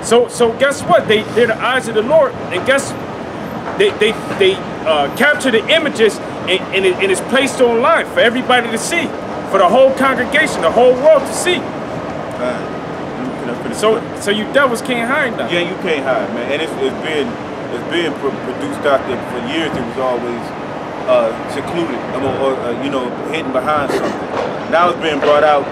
So guess what? They're the eyes of the Lord, and guess they capture the images and it's placed online for everybody to see, for the whole congregation, the whole world to see. So you devils can't hide now. Yeah, you can't hide, man. And it's been produced out there for years. It was always secluded, you know, hidden behind something. Now it's being brought out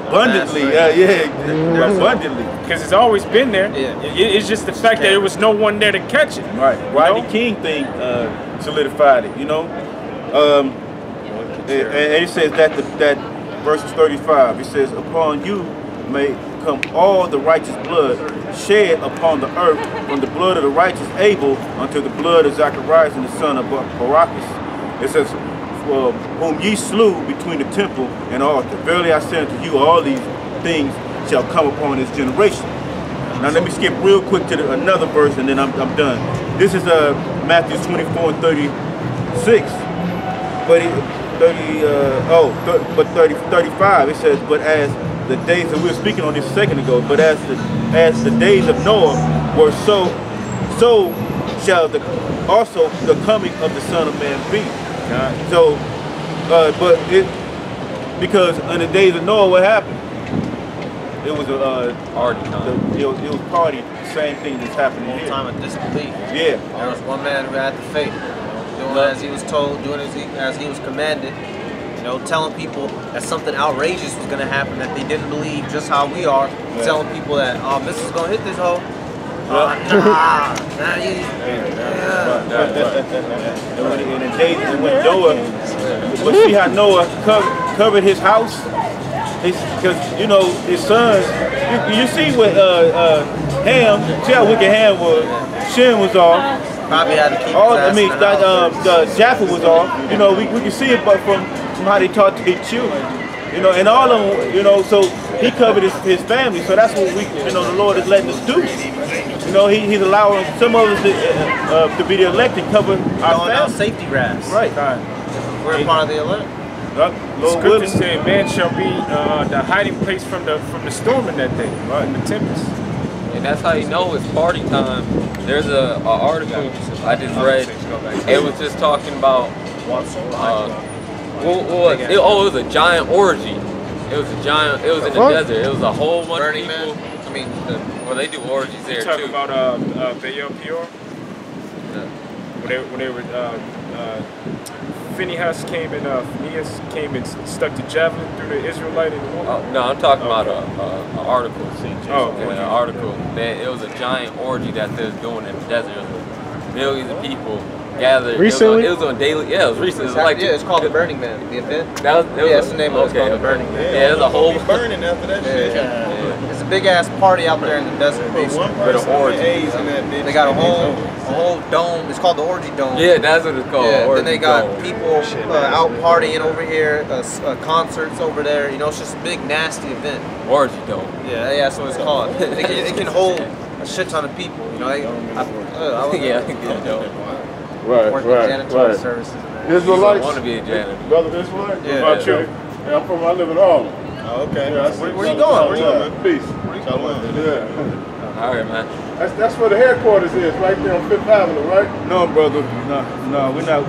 abundantly. Abundantly. Because it's always been there. Yeah. It's just the fact that there was no one there to catch it. Right. Rodney King thing solidified it. You know. And it says that verses 35. It says, "Upon you may come all the righteous blood shed upon the earth, from the blood of the righteous Abel unto the blood of Zacharias and the son of Barachas." It says, "Whom ye slew between the temple and altar. Verily I say unto you, all these things shall come upon this generation." Now let me skip real quick to another verse, and then I'm done. This is Matthew 24 and 36. But 35, it says, "But as the days," and we were speaking on this a second ago, "but as the days of Noah were, so shall also the coming of the Son of Man be." So, because in the days of Noah, what happened? It was a party time. It was party. Same thing that's happening here. Time of disbelief. Yeah. There was one man who had the faith, doing as he was told, doing as he was commanded. You know, telling people that something outrageous was going to happen that they didn't believe, just how we are. Yeah. Telling people that, oh, this is going to hit this hole. In the days when Noah, but see how Noah covered his house? Because, you know, his sons, you see what Ham, see how wicked Ham was. Shem was off. Probably had to keep Japheth was off. You know, we can see it but from how they taught their children. You know, and all of them, you know, so he covered his family. So that's what the Lord is letting us do. You know, he's allowing some of us to be the elect and cover our family. Safety rafts. Right. We're part of the elect. The scripture said, "Man shall be the hiding place from the storm in that day, from the tempest." And that's how you know it's party time. There's an article I just read. It was just talking about it was a giant orgy. It was a giant. It was in the desert. It was a whole bunch of people. I mean, well, they do orgies there too. You talking about Baal Peor? When they were Phinehas came and stuck the javelin through the Israelite in the woman? No, I'm talking about an article. An article. It was a giant orgy that they was doing in the desert. Millions of people gathered. Recently? It was on daily. Yeah, it was recently. It was like it's called the Burning Man. The event. That's the name of it. It's called the Burning Man. Yeah, there's a whole burning after that shit. It's a big ass party out there in the desert. With an orgy. They got a whole dome. It's called the Orgy Dome. Yeah, that's what it's called. Yeah. Then they got people out partying over here, concerts over there. You know, it's just a big nasty event. Orgy Dome. Yeah, that's what it's called. It can hold a shit ton of people. You know, I Right. Services. Israelites. I want to be a janitor. Brother Israelite? Yeah. I live in Harlem. Oh, okay. Yeah, where you going? Peace. Yeah. All right, man. That's where the headquarters is, right there on Fifth Avenue, right? No, brother. No, we're not.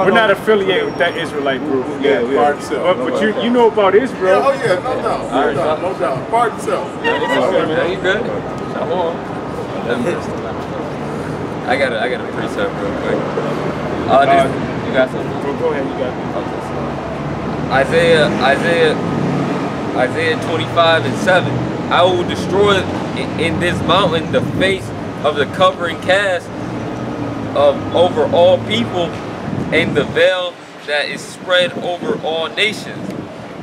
We're not affiliated with that Israelite group. Yeah, we are. But you know about Israel. Oh yeah, no doubt. Part itself. Yeah, you good? Shalom. I got a precept real quick. You got something? Go ahead, you got it. Isaiah 25:7. I will destroy in this mountain the face of the covering cast over all people, and the veil that is spread over all nations.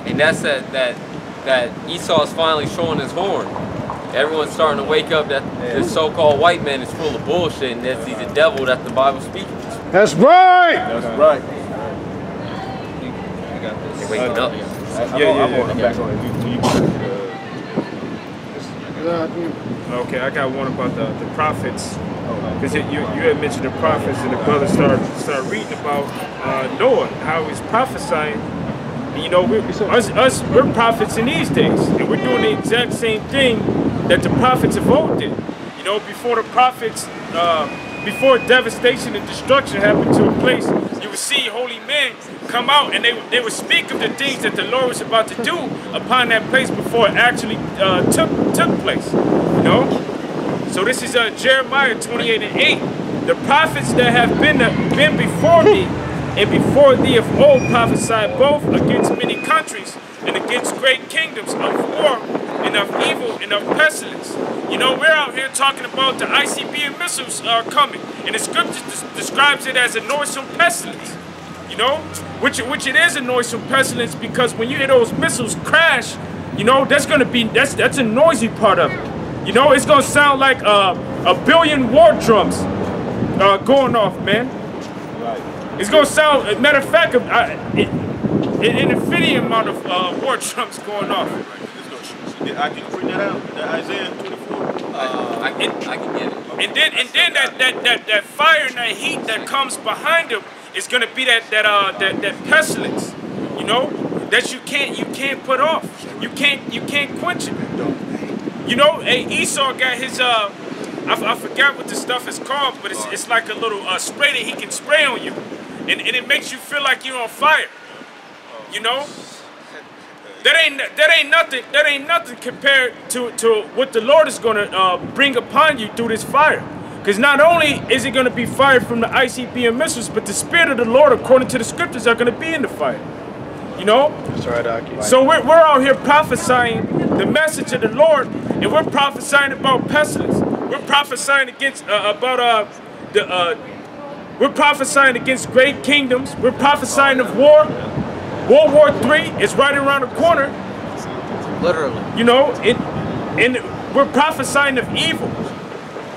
And that's that Esau's finally showing his horn. Everyone's starting to wake up that this so-called white man is full of bullshit, and that he's a devil that the Bible speaks. That's right! That's right. You got this. They're waking up. I'm back on Okay, I got one about the prophets. Because you had mentioned the prophets, and the brother started reading about Noah, how he's prophesying You know, we're prophets in these days, and we're doing the exact same thing that the prophets of old did. You know, before the prophets, before devastation and destruction happened to a place, you would see holy men come out and they would speak of the things that the Lord was about to do upon that place before it actually took place. You know? So this is Jeremiah 28:8. The prophets that have been before me and before thee of old prophesied both against many countries and against great kingdoms of war and of evil and of pestilence. You know, we're out here talking about the ICBM missiles coming, and the scripture describes it as a noisome pestilence. You know, which it is a noisome pestilence, because when you hear those missiles crash, you know, that's a noisy part of it. You know, it's gonna sound like a billion war drums going off, man. Right. It's gonna sound, matter of fact, an infinity amount of war drums going off. I can bring that out. That Isaiah 24. I can get it. And then that fire and that heat that comes behind them is gonna be that pestilence, you know, that you can't put off. You can't quench it. You know, hey, Esau got his I forgot what the stuff is called, but it's like a little spray that he can spray on you, and it makes you feel like you're on fire. You know. That ain't nothing compared to what the Lord is gonna bring upon you through this fire. Because not only is it gonna be fire from the ICBM missiles, but the Spirit of the Lord, according to the scriptures, are gonna be in the fire. You know? That's right, Aki. So we're out here prophesying the message of the Lord, and we're prophesying about pestilence. We're prophesying against we're prophesying against great kingdoms. We're prophesying of war. World War III is right around the corner. Literally. You know, and we're prophesying of evil.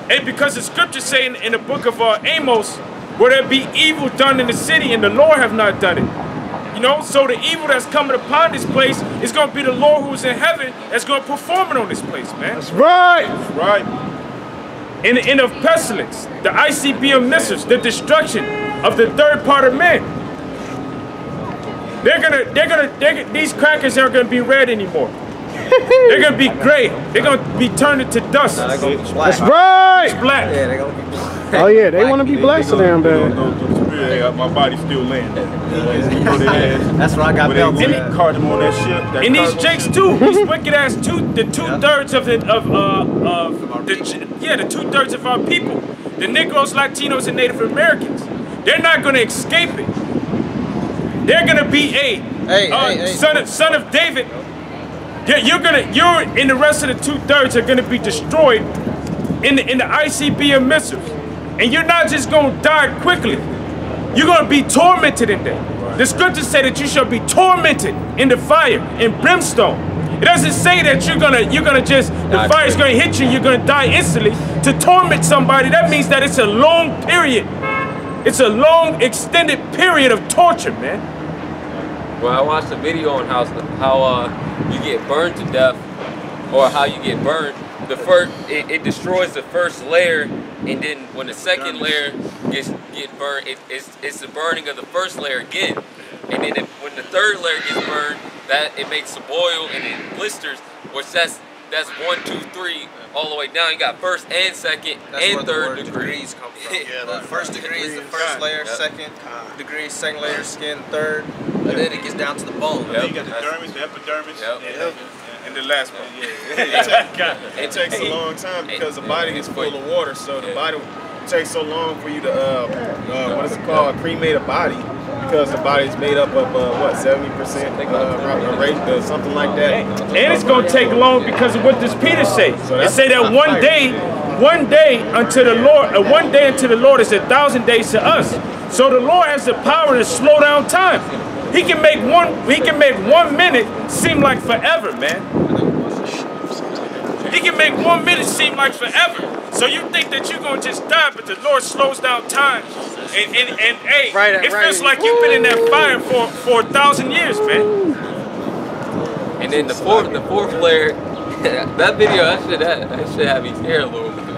And because the scriptures say in the book of Amos, where there be evil done in the city and the Lord have not done it. You know, so the evil that's coming upon this place is going to be the Lord who's in heaven that's going to perform it on this place, man. That's right. That's right. In of pestilence, the ICBM missiles, the destruction of the third part of man. These crackers aren't gonna be red anymore. They're gonna be gray. They're gonna be turned into dust. They're gonna be black. That's right. It's black. Yeah, they're gonna be black. Oh yeah, they want to be black so damn bad. My body's still laying. That's what I got belts. And they card them on that ship. And these jakes too. These wicked ass the 2/3 of the 2/3 of our people, the Negroes, Latinos, and Native Americans. They're not gonna escape it. They're gonna be son of David. You're and the rest of the 2/3 are gonna be destroyed in the ICBM missiles, and you're not just gonna die quickly. You're gonna be tormented in there. The scriptures say that you shall be tormented in the fire and brimstone. It doesn't say that you're gonna just the fire's gonna hit you. You're gonna die instantly. To torment somebody, that means that it's a long period. It's a long, extended period of torture, man. Well, I watched a video on how you get burned to death, or how you get burned. It destroys the first layer, and then when the second layer gets burned, it's the burning of the first layer again, and then when the third layer gets burned, that it makes a boil and it blisters, which that's 1, 2, 3 all the way down. You got first and second and third degrees come from. Yeah, the first degree is the first layer, second degree, second layer, skin, third, and then it gets down to the bone. Yep. Then you got the dermis, the epidermis, and the last one. It takes a long time because the body is full of water, so the body takes so long for you to what is it called, cremate a body, because the body is made up of what, 70% rate, something like that. And it's gonna take long because of what does Peter say? It say that one day unto the Lord, one day unto the Lord is 1,000 days to us. So the Lord has the power to slow down time. He can make 1 minute seem like forever, man. He can make 1 minute seem like forever. So you think that you're gonna just die, but the Lord slows down time. And hey, it feels like you've been in that fire for 1,000 years, man. And then the fourth layer, that video, that should have me scared a little bit.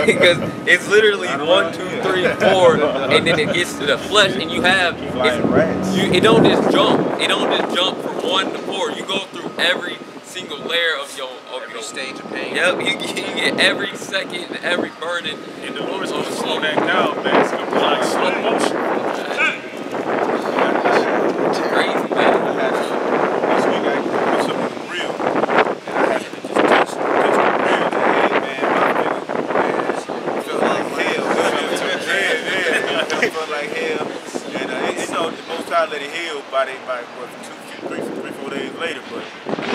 Because it's literally 1, 2, 3, 4, and then it gets to the flesh, and you have it don't just jump. It don't just jump from 1 to 4. You go through every single layer of your stage of pain. Yep, you get every second, every burden, and the Lord's gonna slow that down, man. It's gonna be like slow motion. It's crazy, man. This week I put something real, and I had to just touch the real. And hey, man, my felt like hell. Yeah, it felt like hell. And you know, the Most High let it heal by what, 3-4 days later, but.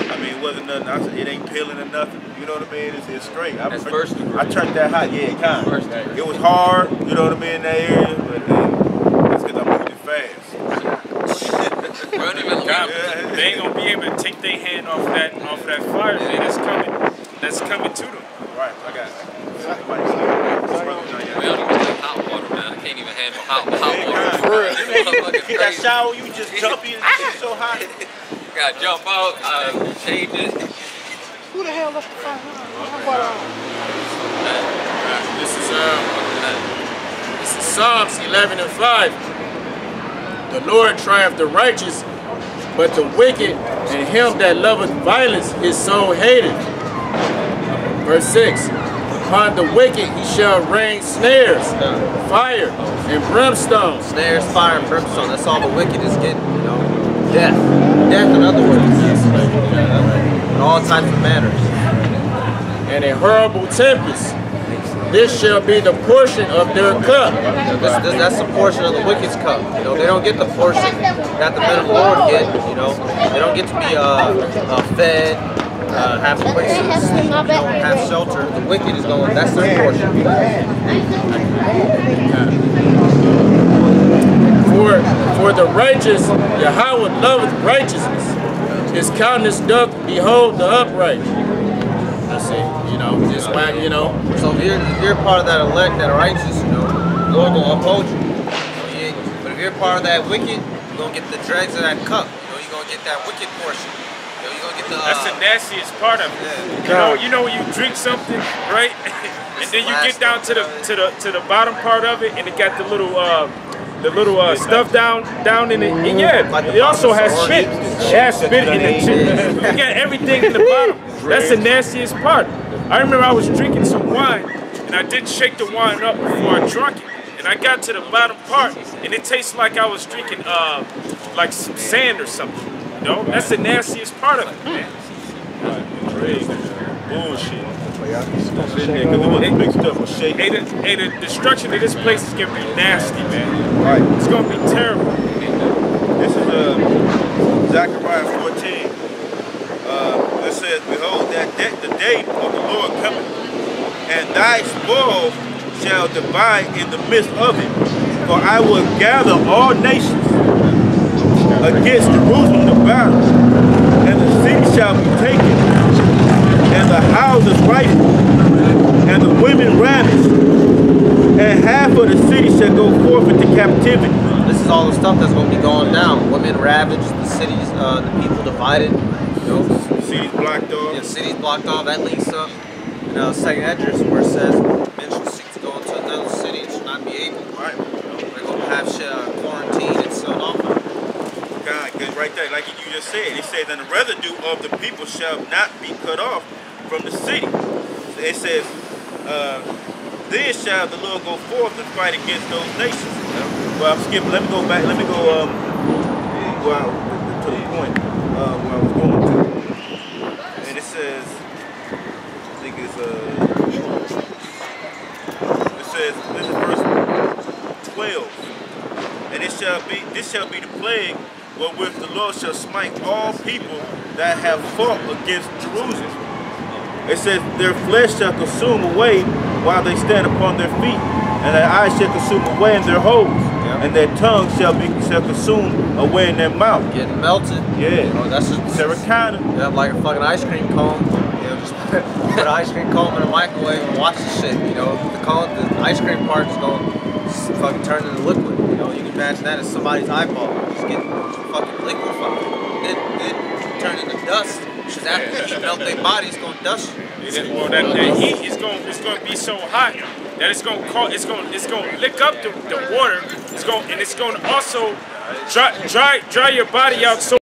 I mean, it wasn't nothing. I said, it ain't peeling or nothing. You know what I mean? It's straight. That's first degree. I turned that hot. Yeah, kind of. It was hard. You know what I mean? In that area, but that's because I moved it fast. They ain't gonna be able to take their hand off that fire, man. That's coming to them. Right. I got. We don't even have hot water, man. I can't even handle hot water. For real. Get that shower, you just jump in and it's so hot. Gotta jump out, change it. Who the hell left the fire? This is Psalms 11:5. The Lord triumphs the righteous, but the wicked and him that loveth violence his soul hateth. Verse 6. Upon the wicked he shall rain snares, fire, and brimstone. Snares, fire, and brimstone. That's all the wicked is getting, you know. Death. Death, in other words. In all types of manners. And a horrible tempest. This shall be the portion of their cup. That's the portion of the wicked's cup. You know, they don't get the portion that the men of the Lord get. You know, they don't get to be fed, have a place to sleep, you know, have shelter. The wicked is going. That's their portion. For the righteous, Yahweh loveth righteousness. His countenance doth behold the upright. That's it. You know, just like, you know. So if you're part of that elect, that righteous, you know, the Lord gonna uphold you. But if you're part of that wicked, you're gonna get the dregs of that cup. You know, you're gonna get that wicked portion. You know, you're gonna get the. That's the nastiest part of it. You know when you drink something, right? And then you get down to the bottom part of it, and it got the little stuff down in it. And yeah, it also has spit. It has spit in it too. You got everything in the bottom. That's the nastiest part. I remember I was drinking some wine, and I didn't shake the wine up before I drank it. And I got to the bottom part, and it tastes like I was drinking like some sand or something. You know, that's the nastiest part of it, man. Bullshit. Hey, the destruction of this place is gonna be nasty, man. Right. It's gonna be terrible. This is Zechariah 14. It says, behold, the day of the Lord cometh, and thy spoil shall divide in the midst of it. For I will gather all nations against Jerusalem to battle, and the city shall be taken, and the houses rifled, and the women ravished, and half of the city shall go forth into captivity. This is all the stuff that's going to be going down. Women ravaged, the cities, the people divided. You know, cities blocked off. Yeah, cities blocked off. That leads up in second address where it says men shall seek to go into another city and shall not be able. Right. They're going to have quarantine and sealed off. God, because right there, like you just said, it says, and the residue of the people shall not be cut off from the city. It says, then shall the Lord go forth and fight against those nations. Well, I'm skipping. Let me go back. Let me go to the point where I was going to. And it says, I think it's it says, this is verse 12. And this shall be the plague wherewith the Lord shall smite all people that have fought against Jerusalem. It says, their flesh shall consume away while they stand upon their feet, and their eyes shall consume away in their holes, and their tongue shall consume away in their mouth. Getting melted. Yeah. Oh, that's just terracotta. Yeah, like a fucking ice cream cone. You know, just put an ice cream cone in a microwave and watch the shit. You know, the ice cream part is going to fucking turn into liquid. You know, you can imagine that as somebody's eyeball. Just getting fucking liquefied. It turned into dust. Because after the heat melt their body, it's gonna dust you. Well, that heat is going to be so hot that it's going to lick up the water. It's going to also dry your body out so